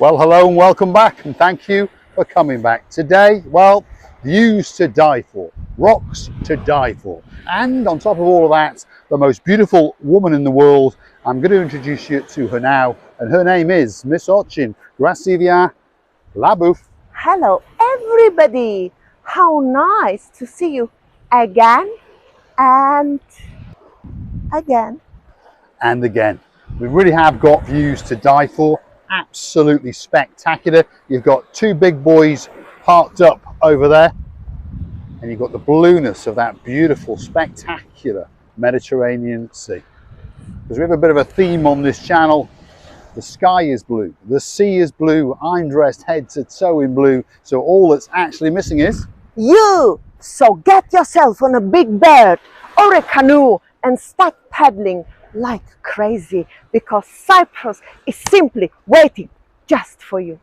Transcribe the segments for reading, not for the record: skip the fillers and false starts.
Well, hello and welcome back, and thank you for coming back. Today, well, views to die for, rocks to die for, and on top of all of that, the most beautiful woman in the world. I'm going to introduce you to her now, and her name is Miss Ochin. Gracias, la bouffe. Hello everybody, how nice to see you again and again. And again, we really have got views to die for. Absolutely spectacular. You've got two big boys parked up over there, and you've got the blueness of that beautiful, spectacular Mediterranean Sea. Because we have a bit of a theme on this channel. The sky is blue, the sea is blue, I'm dressed head to toe in blue, so all that's actually missing is You! So get yourself on a big bird or a canoe and start paddling like crazy, because Cyprus is simply waiting just for you.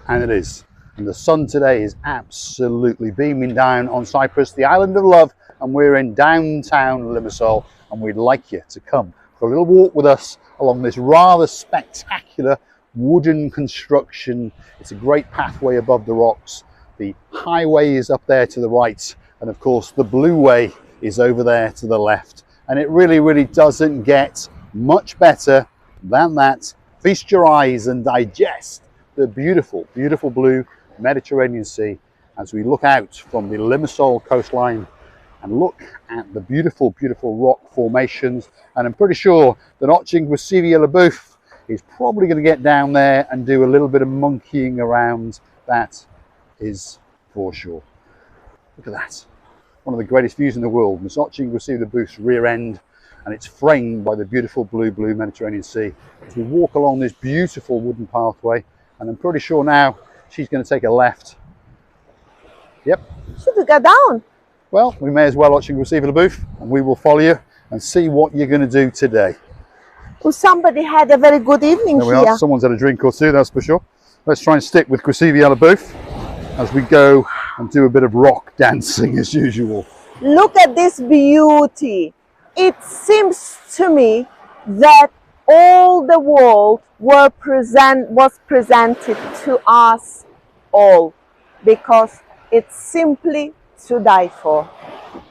and it is. And the sun today is absolutely beaming down on Cyprus, the island of love, and we're in downtown Limassol, and we'd like you to come for a little walk with us along this rather spectacular wooden construction. It's a great pathway above the rocks. The highway is up there to the right, and of course the blue way is over there to the left. And it really doesn't get much better than that. Feast your eyes and digest the beautiful blue Mediterranean Sea as we look out from the Limassol coastline and look at the beautiful rock formations. And I'm pretty sure that Ochin La Bouffe is probably going to get down there and do a little bit of monkeying around. That is for sure. Look at that. One of the greatest views in the world, Miss Ochin La Bouffe's rear end, and it's framed by the beautiful blue Mediterranean Sea. As we walk along this beautiful wooden pathway, and I'm pretty sure now she's going to take a left. Yep. Should we go down? Well, we may as well Ochin La Bouffe, and we will follow you and see what you're going to do today. Well, somebody had a very good evening There we here. are. Someone's had a drink or two, that's for sure. Let's try and stick with Gracias La Bouffe as we go and do a bit of rock dancing as usual. Look at this beauty. It seems to me that all the world was presented to us all, because it's simply to die for.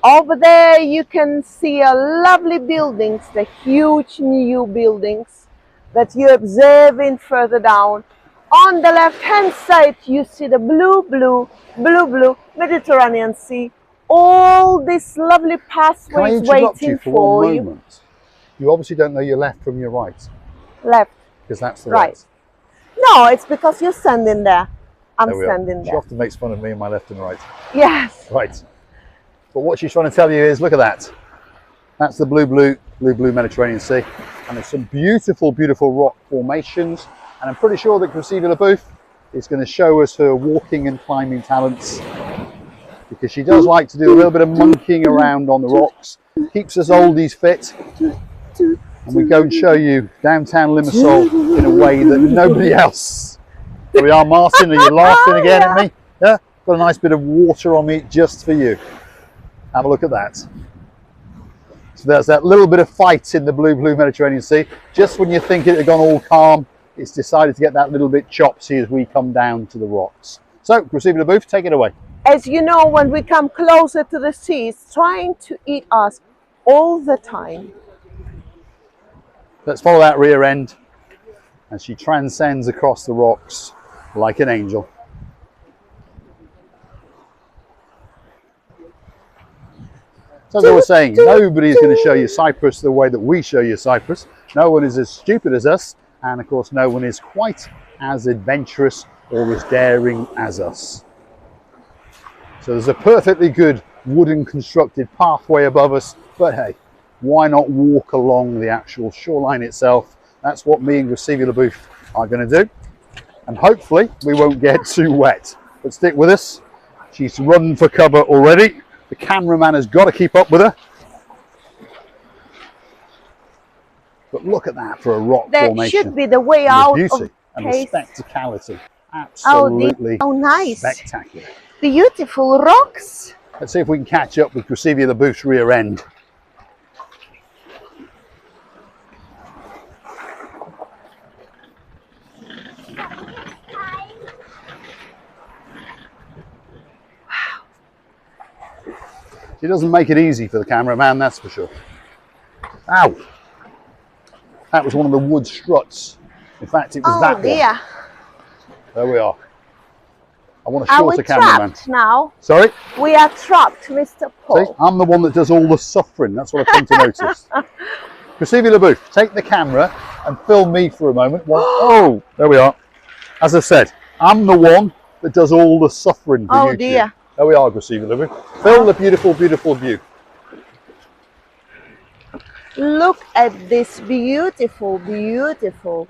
Over there you can see a lovely buildings, the huge new buildings that you're observing further down. On the left hand side you see the blue Mediterranean Sea. All this lovely pathways waiting for you. Moment? You obviously don't know your left from your right. Left. Because that's the Right. No, it's because you're standing there. I'm standing She there. often makes fun of me and my left and right. Yes. Right. But what she's trying to tell you is, look at that. That's the blue Mediterranean Sea. And there's some beautiful rock formations. And I'm pretty sure that Gracias La Bouffe is going to show us her walking and climbing talents, because she does like to do a little bit of monkeying around on the rocks. Keeps us oldies fit. And we go and show you downtown Limassol in a way that nobody else. Here we are, Martin. Are you laughing again at me? Yeah? Got a nice bit of water on me just for you. Have a look at that. So there's that little bit of fight in the blue Mediterranean Sea. Just when you think it had gone all calm, it's decided to get that little bit chopsy as we come down to the rocks. So, Gracias La Bouffe, take it away. As you know, when we come closer to the sea, it's trying to eat us all the time. Let's follow that rear end as she transcends across the rocks like an angel. So as I was saying, nobody is going to show you Cyprus the way that we show you Cyprus. No one is as stupid as us, and of course no one is quite as adventurous or as daring as us. So there's a perfectly good wooden constructed pathway above us, but hey, why not walk along the actual shoreline itself? That's what me and Gracias La Bouffe are going to do, and hopefully we won't get too wet. But stick with us. She's run for cover already. The cameraman has got to keep up with her. But look at that for a rock formation. That should be the way out the of beauty and the spectacality. Oh, Absolutely nice. spectacular. Beautiful rocks. Let's see if we can catch up with Gracias La Bouffe's rear end. She doesn't make it easy for the cameraman, that's for sure. Ow! That was one of the wood struts. In fact, it was that one. Dear. There we are. I want a Are we shorter cameraman. trapped now? Sorry? We are trapped, Mr. Paul. See, I'm the one that does all the suffering. That's what I've come to notice. Chrissy LaBouffe, take the camera and film me for a moment. Oh, there we are. As I said, I'm the one that does all the suffering for YouTube. Dear. There we are, Chrissy LaBouffe. Film the beautiful, beautiful view. Look at this beautiful, beautiful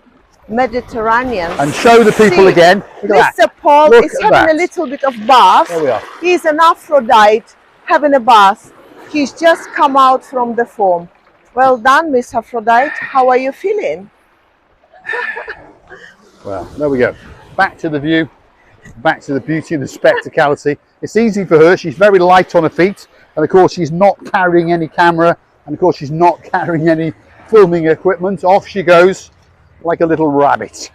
Mediterranean. And show the people sea. again. Look at Mr. that. Paul Look is at having that. a little bit of bath. There we are. He's an Aphrodite having a bath. He's just come out from the foam. Well done, Miss Aphrodite. How are you feeling? Well, there we go. Back to the view. Back to the beauty and the spectacality. It's easy for her. She's very light on her feet. And of course, she's not carrying any camera. And of course, she's not carrying any filming equipment. Off she goes like a little rabbit.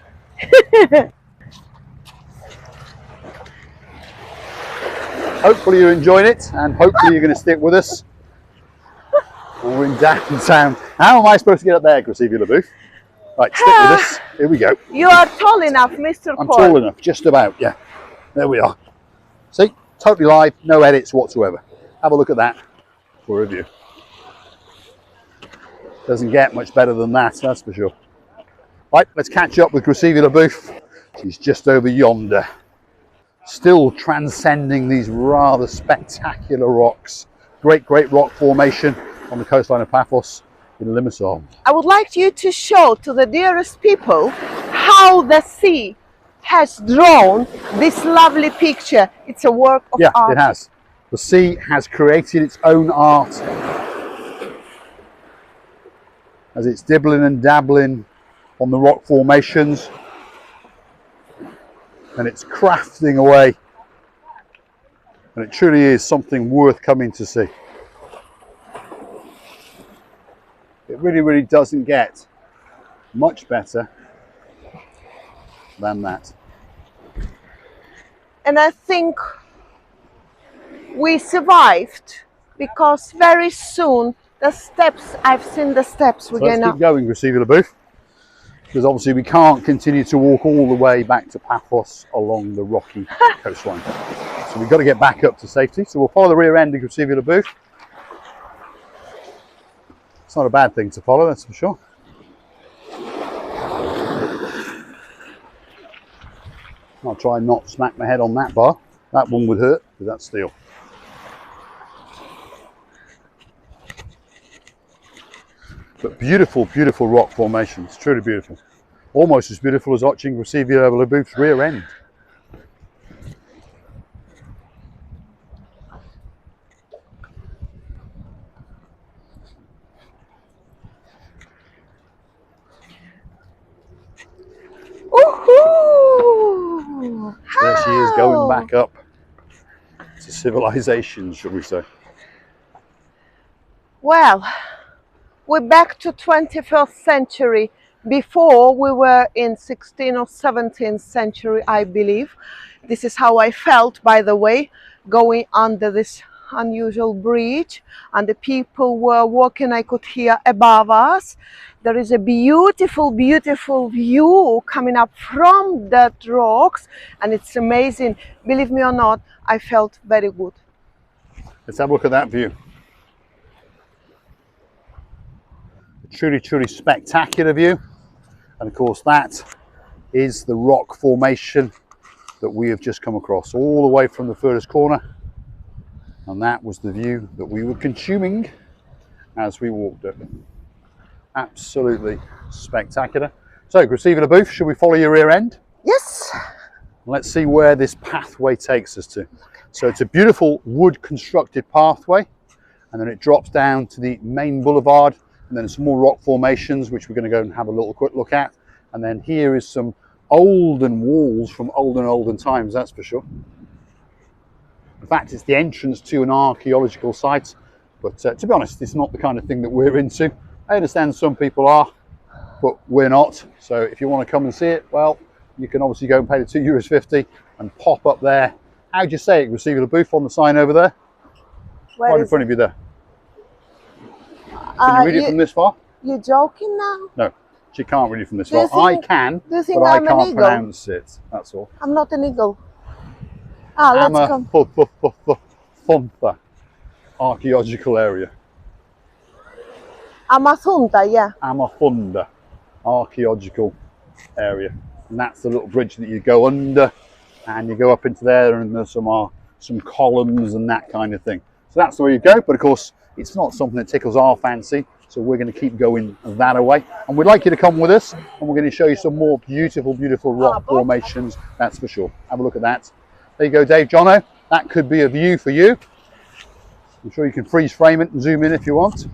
Hopefully you're enjoying it, and hopefully you're going to stick with us. And we're in downtown. How am I supposed to get up there, Chrissy LaBouffe? Right, stick with us. Here we go. You are tall enough, Mr. I'm Paul. tall enough, just about, yeah. There we are. See, totally live, no edits whatsoever. Have a look at that for a view. Doesn't get much better than that, that's for sure. Right, let's catch up with Chrissy LaBouffe. She's just over yonder. Still transcending these rather spectacular rocks. Great, great rock formation on the coastline of Paphos in Limassol. I would like you to show to the dearest people how the sea has drawn this lovely picture. It's a work of art. Yeah, it has. The sea has created its own art as it's dibbling and dabbling on the rock formations, and it's crafting away, and it truly is something worth coming to see. It really, really doesn't get much better than that. And I think we survived because very soon the steps, I've seen the steps we're So let's going keep up. going, Chrissy LaBouffe, because obviously we can't continue to walk all the way back to Paphos along the rocky coastline. So we've got to get back up to safety. So we'll follow the rear end of Chrissy LaBouffe. It's not a bad thing to follow, that's for sure. I'll try and not smack my head on that bar. That one would hurt, because that's steel. But beautiful, beautiful rock formations, truly beautiful. Almost as beautiful as watching Chrissy LaBouffe's rear end. Woohoo! There she is, going back up to civilization, shall we say. Well, we're back to 21st century. Before we were in 16th or 17th century, I believe. This is how I felt, by the way, going under this unusual bridge, and the people were walking. I could hear above us. There is a beautiful, beautiful view coming up from that rocks, and it's amazing. Believe me or not, I felt very good. Let's have a look at that view. A truly, truly spectacular view. And of course that is the rock formation that we have just come across, all the way from the furthest corner. And that was the view that we were consuming as we walked up. Absolutely spectacular. So, Chrissy LaBouffe, should we follow your rear end? Yes. Let's see where this pathway takes us to. So it's a beautiful wood constructed pathway, and then it drops down to the main boulevard, and then some more rock formations, which we're going to go and have a little quick look at. And then here is some olden walls from olden times, that's for sure. In fact, it's the entrance to an archaeological site, but to be honest, it's not the kind of thing that we're into. I understand some people are, but we're not. So if you want to come and see it, well, you can obviously go and pay the €2.50 and pop up there. How'd you say it? Chrissy LaBouffe on the sign over there? Where Right in is front it? of you there. Can you read it from this far? You're joking now? No, she can't read it from this Do you far. I think- can, do you think but I I'm an can't eagle? pronounce it. That's all. I'm not an eagle. Ah, let's come. Fumpa archaeological area. Amathunta, yeah. Amafunda archaeological area, and that's the little bridge that you go under, and you go up into there, and there's some columns and that kind of thing. So that's the way you go. But of course, it's not something that tickles our fancy, so we're going to keep going that way. And we'd like you to come with us, and we're going to show you some more beautiful, beautiful rock formations. That's for sure. Have a look at that. There you go, Dave, Jono. That could be a view for you. I'm sure you can freeze frame it and zoom in if you want.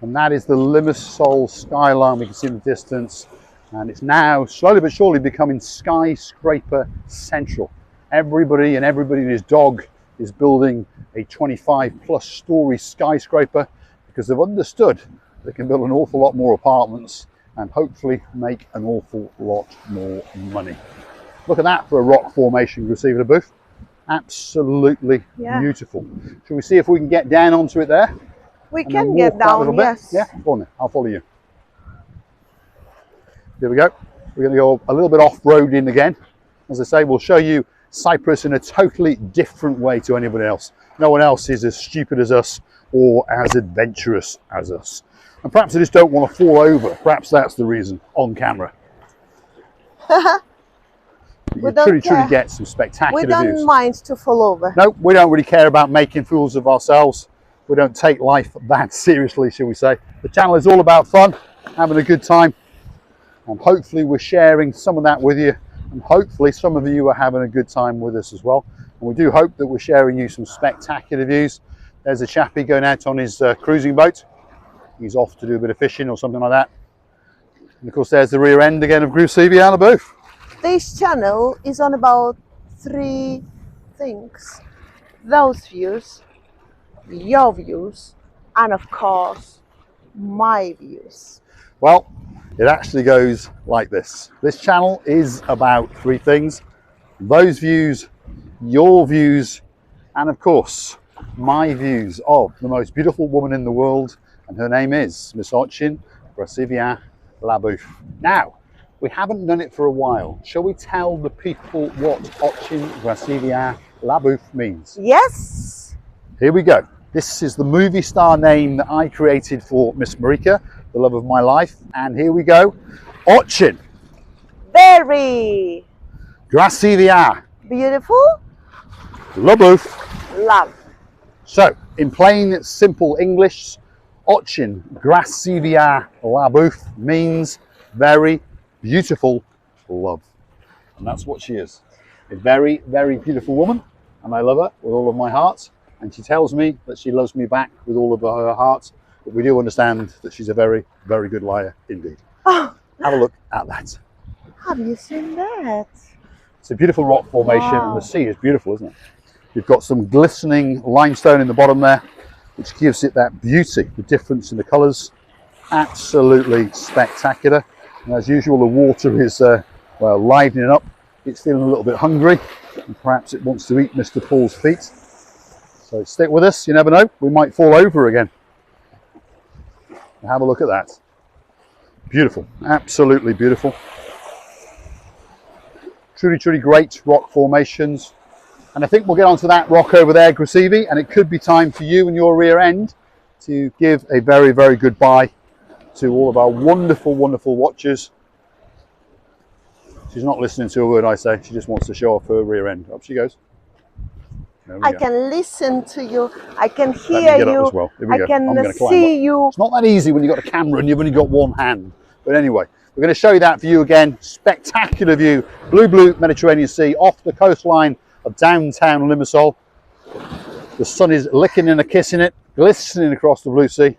And that is the Limassol skyline we can see in the distance. And it's now slowly but surely becoming skyscraper central. Everybody and his dog is building a 25+ story skyscraper because they've understood they can build an awful lot more apartments and hopefully make an awful lot more money. Look at that for a rock formation, Graceva Booth. Absolutely beautiful. Shall we see if we can get down onto it there? We can get down, yes. Yeah, go on then. I'll follow you. Here we go. We're going to go a little bit off-roading again. As I say, we'll show you Cyprus in a totally different way to anybody else. No one else is as stupid as us or as adventurous as us. And perhaps they just don't want to fall over. Perhaps that's the reason on camera. You truly get some spectacular views. We don't mind to fall over. No, we don't really care about making fools of ourselves. We don't take life that seriously, shall we say. The channel is all about fun, having a good time, and hopefully we're sharing some of that with you, and hopefully some of you are having a good time with us as well. And we do hope that we're sharing you some spectacular views. There's a chappie going out on his cruising boat. He's off to do a bit of fishing or something like that. And of course there's the rear end again of Graceva Booth. This channel is on about 3 things. Those views, your views, and of course, my views. Well, it actually goes like this. This channel is about 3 things. Those views, your views, and of course, my views of the most beautiful woman in the world, and her name is Miss Ochin Graceva Booth. Now, we haven't done it for a while. Shall we tell the people what Ochin Graceva Booth means? Yes. Here we go. This is the movie star name that I created for Miss Marika, the love of my life. And here we go. Ochin. Very. Graceva. Beautiful. Booth. Love. So, in plain, simple English, Ochin Graceva Booth means very beautiful love. And that's what she is. A very, very beautiful woman. And I love her with all of my heart. And she tells me that she loves me back with all of her heart. But we do understand that she's a very, very good liar indeed. Oh. Have a look at that. Have you seen that? It's a beautiful rock formation, and the sea is beautiful, isn't it? You've got some glistening limestone in the bottom there, which gives it that beauty, the difference in the colours. Absolutely spectacular. And as usual, the water is, well, livening up. It's feeling a little bit hungry, and perhaps it wants to eat Mr. Paul's feet. So stick with us, you never know, we might fall over again. Have a look at that. Beautiful, absolutely beautiful. Truly, truly great rock formations. And I think we'll get onto that rock over there, Graceva, and it could be time for you and your rear end to give a very, very good bye to all of our wonderful, wonderful watchers. She's not listening to a word I say, she just wants to show off her rear end. Up she goes. I can listen to you, I can hear you, well. I can see you. It's not that easy when you've got a camera and you've only got one hand. But anyway, we're going to show you that view again. Spectacular view. Blue Mediterranean Sea off the coastline of downtown Limassol. The sun is licking and kissing it, glistening across the blue sea.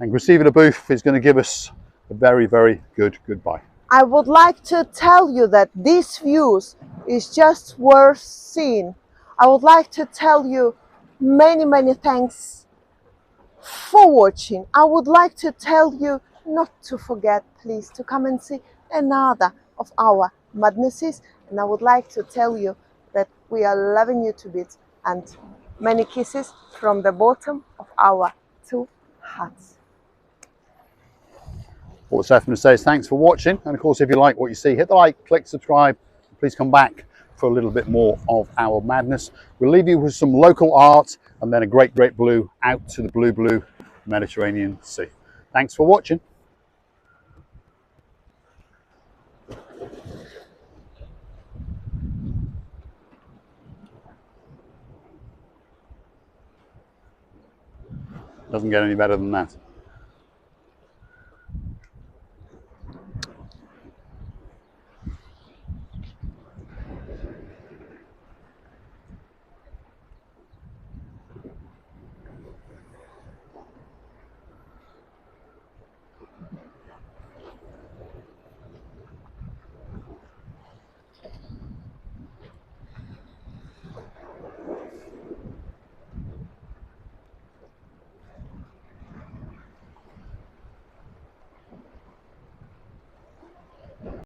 And Graceva Booth is going to give us a very, very good goodbye. I would like to tell you that these views is just worth seeing. I would like to tell you many, many thanks for watching. I would like to tell you not to forget, please, to come and see another of our madnesses. And I would like to tell you that we are loving you to bits, and many kisses from the bottom of our two hearts. All that's left for me to say is thanks for watching, and of course if you like what you see, hit the like, click subscribe, please come back for a little bit more of our madness. We'll leave you with some local art and then a great blue out to the blue Mediterranean Sea. Thanks for watching. Doesn't get any better than that.